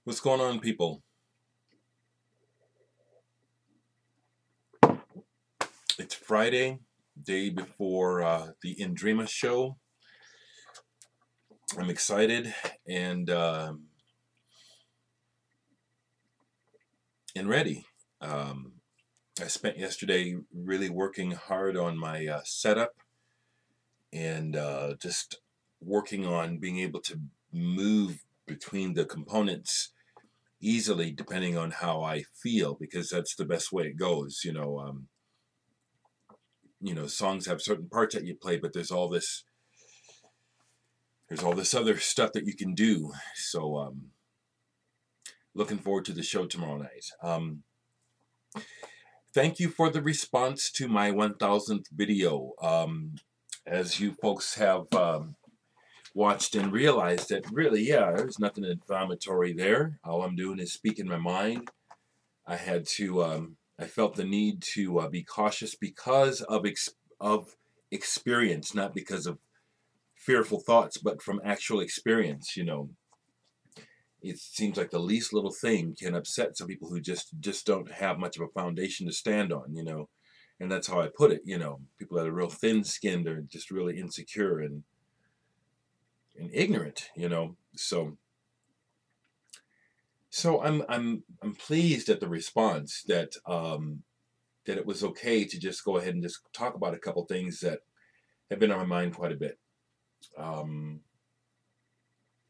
What's going on, people? It's Friday, day before the Indrima show. I'm excited and ready. Um, I spent yesterday really working hard on my setup and just working on being able to move between the components easily depending on how I feel, because that's the best way it goes. Songs have certain parts that you play, but there's all this other stuff that you can do. So looking forward to the show tomorrow night. Thank you for the response to my 1000th video. As you folks have watched and realized that really, yeah, there's nothing inflammatory there. All I'm doing is speaking my mind. I felt the need to be cautious because of experience, not because of fearful thoughts, but from actual experience. It seems like the least little thing can upset some people who just don't have much of a foundation to stand on. And that's how I put it. People that are real thin-skinned are just really insecure and ignorant. So I'm pleased at the response that it was okay to just go ahead and just talk about a couple things that have been on my mind quite a bit.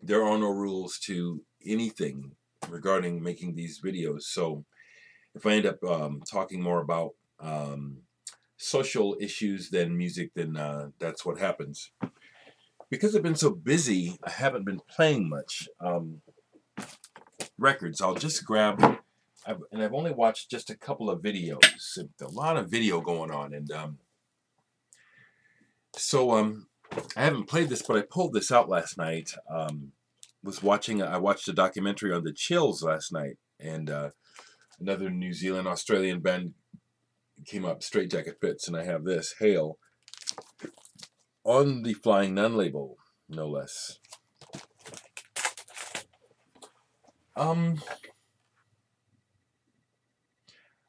There are no rules to anything regarding making these videos, so if I end up talking more about social issues than music, then that's what happens. Because I've been so busy, I haven't been playing much records. I'll just grab, and I've only watched just a couple of videos. A lot of video going on, and so I haven't played this, but I pulled this out last night. I watched a documentary on the Chills last night, and another New Zealand Australian band came up, Straight Jacket Fits, and I have this Hail on the Flying Nun label, no less.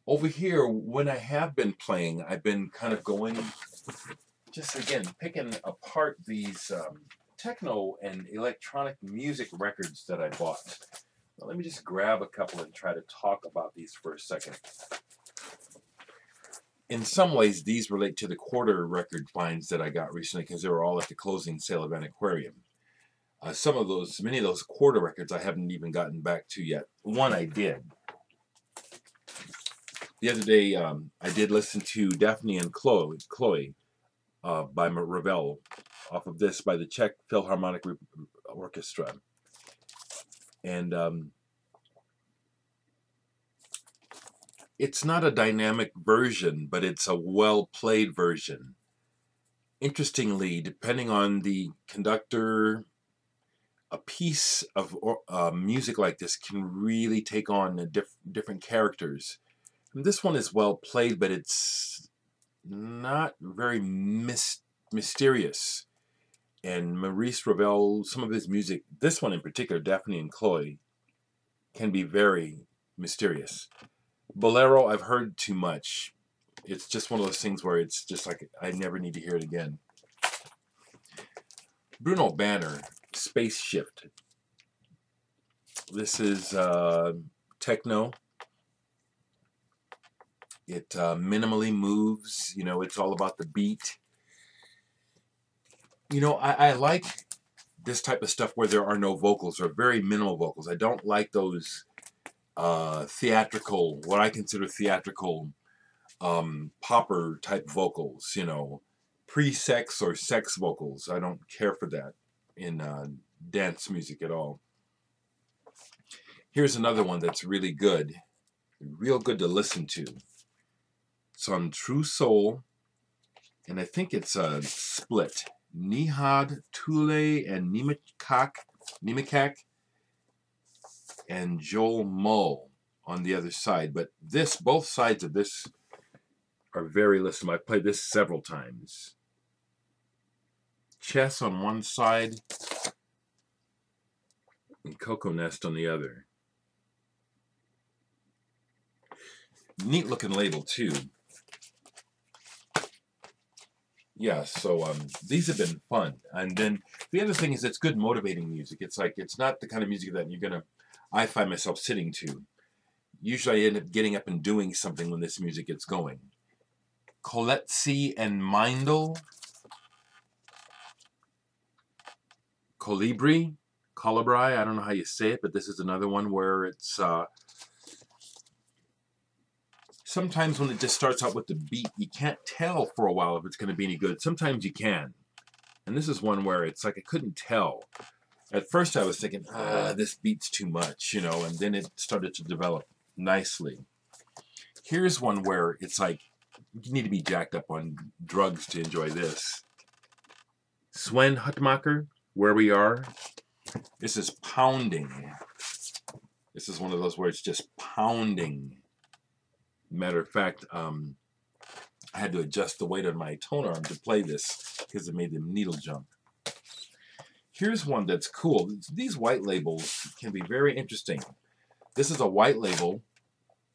Over here, when I have been playing, I've been kind of going, just again, picking apart these techno and electronic music records that I bought. Now, let me just grab a couple and try to talk about these for a second. In some ways, these relate to the quarter record finds that I got recently, because they were all at the closing sale of Antiquarium. Many of those quarter records I haven't even gotten back to yet. One I did. The other day, I did listen to Daphne and Chloe by Ravel, off of this by the Czech Philharmonic Orchestra. And it's not a dynamic version, but it's a well-played version. Interestingly, depending on the conductor, a piece of music like this can really take on different characters. And this one is well played, but it's not very mysterious. And Maurice Ravel, some of his music, this one in particular, Daphne and Chloe, can be very mysterious. Bolero, I've heard too much. It's just one of those things where it's just like I never need to hear it again. Bruno Banner, Space Shift. This is techno. It minimally moves. It's all about the beat. I like this type of stuff where there are no vocals or very minimal vocals. I don't like those theatrical, what I consider theatrical popper type vocals, pre-sex or sex vocals. I don't care for that in dance music at all. Here's another one that's really good, real good to listen to. It's on True Soul, and I think it's a split. Nihad Tule and Nimikak and Joel Mull on the other side. But both sides of this are very listenable. I've played this several times. Chess on one side and Coco Nest on the other. Neat looking label too. Yeah, so these have been fun. And then the other thing is it's good motivating music. It's like, it's not the kind of music that I find myself sitting to. Usually I end up getting up and doing something when this music gets going. Coletzi and Mindel. Colibri. I don't know how you say it, but this is another one where it's... sometimes when it just starts out with the beat, you can't tell for a while if it's going to be any good. Sometimes you can. And this is one where it's like I couldn't tell. At first I was thinking, this beat's too much, you know, and then it started to develop nicely. Here's one where it's like you need to be jacked up on drugs to enjoy this. Sven Hutmacher, Where We Are. This is pounding. This is one of those where it's just pounding. Matter of fact, I had to adjust the weight on my tone arm to play this because it made the needle jump. Here's one that's cool. These white labels can be very interesting. This is a white label.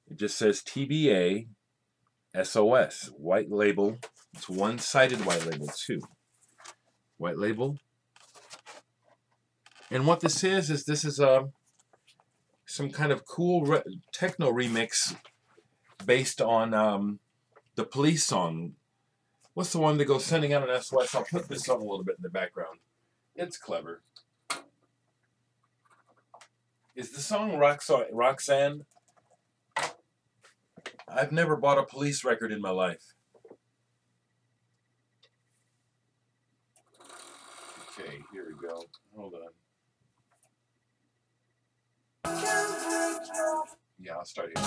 It just says TBA SOS. White label. It's one-sided white label too. White label. And what this is this is some kind of cool techno remix based on the Police song. What's the one that goes sending out an SOS? I'll put this on a little bit in the background. It's clever. Is the song Roxanne? I've never bought a Police record in my life. Okay, here we go. Hold on. Yeah, I'll start here.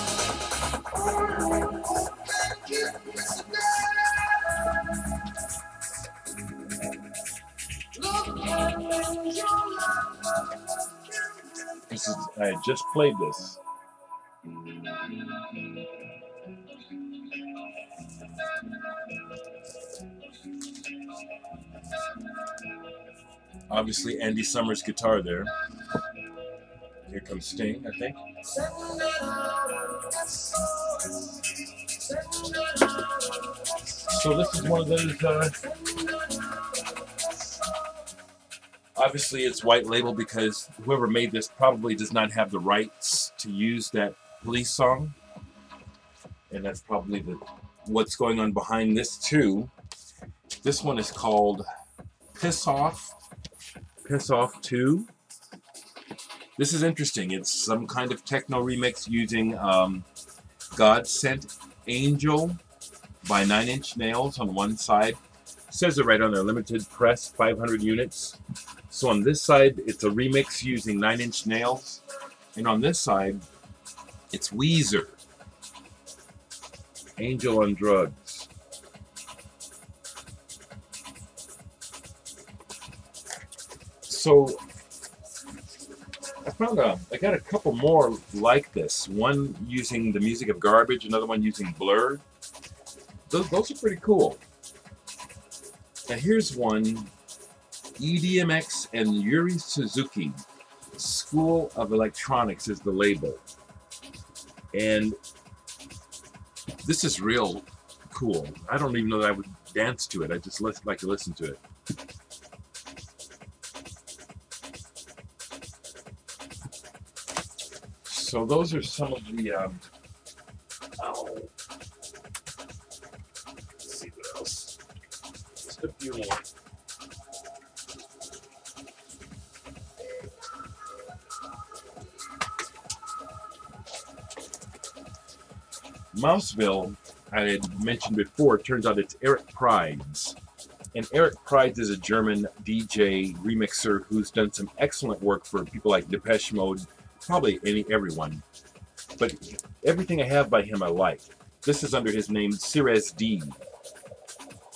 I had just played this. Obviously, Andy Summers' guitar there. Here comes Sting, I think. So this is one of those... obviously, it's white label because whoever made this probably does not have the rights to use that Police song. And that's probably what's going on behind this, too. This one is called Piss Off 2. This is interesting. It's some kind of techno remix using God Sent Angel by Nine Inch Nails on one side. It says it right on there, limited press, 500 units. So on this side, it's a remix using Nine Inch Nails. And on this side, it's Weezer. Angel on Drugs. So I got a couple more like this. One using the music of Garbage, another one using Blur. Those are pretty cool. Now here's one, EDMX and Yuri Suzuki. School of Electronics is the label. And this is real cool. I don't even know that I would dance to it. I just like to listen to it. So those are some of the, let's see what else. Just a few more. Mouseville, I had mentioned before, it turns out it's Eric Prydz. And Eric Prydz is a German DJ remixer who's done some excellent work for people like Depeche Mode, probably everyone. But everything I have by him I like. This is under his name, Cirez D.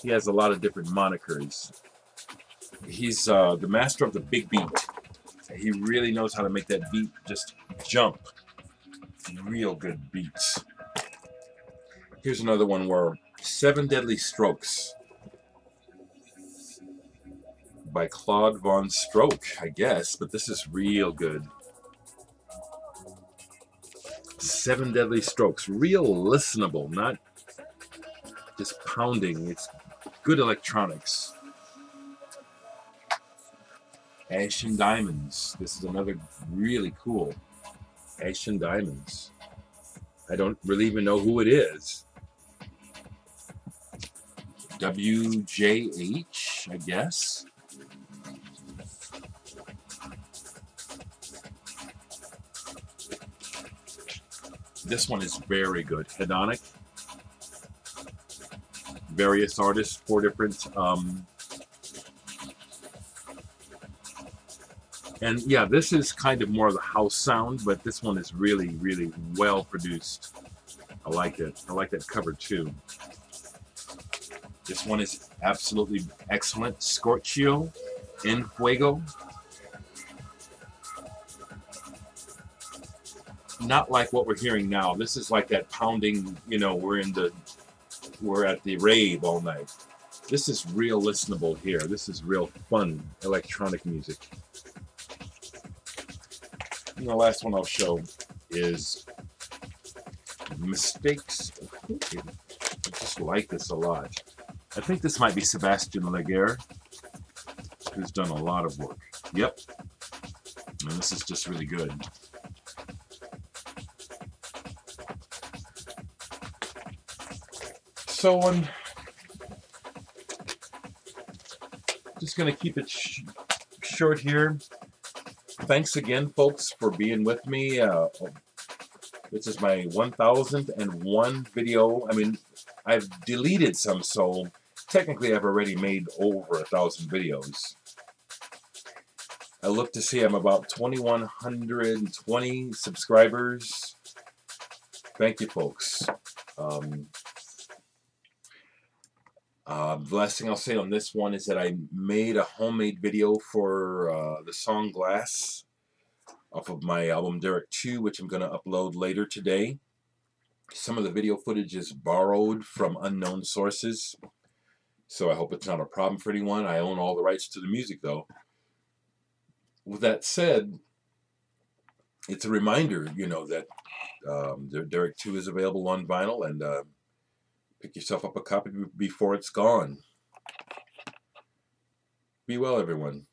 He has a lot of different monikers. He's the master of the big beat. He really knows how to make that beat just jump. Real good beats. Here's another one where Seven Deadly Strokes by Claude Von Stroke, I guess, but this is real good. Seven Deadly Strokes. Real listenable, not just pounding. It's good electronics. Ash and Diamonds. This is another really cool. Ash and Diamonds. I don't really even know who it is. WJH, I guess. This one is very good. Hedonic. Various artists, 4 different. And yeah, this is kind of more of the house sound, but this one is really, really well produced. I like it. I like that cover too. This one is absolutely excellent. Scorchio en Fuego. Not like what we're hearing now. This is like that pounding, you know, we're at the rave all night. This is real listenable here. This is real fun electronic music. And the last one I'll show is Mistakes. I just like this a lot. I think this might be Sebastian Laguerre, who's done a lot of work. Yep. And this is just really good. So I'm just going to keep it short here. Thanks again, folks, for being with me. This is my 1001 video. I mean, I've deleted some, so technically I've already made over 1,000 videos. I look to see I'm about 2,120 subscribers. Thank you, folks. The last thing I'll say on this one is that I made a homemade video for the song Glass off of my album Derek 2, which I'm going to upload later today. Some of the video footage is borrowed from unknown sources, so I hope it's not a problem for anyone. I own all the rights to the music, though. With that said, it's a reminder, you know, that Derek 2 is available on vinyl, and pick yourself up a copy before it's gone. Be well, everyone.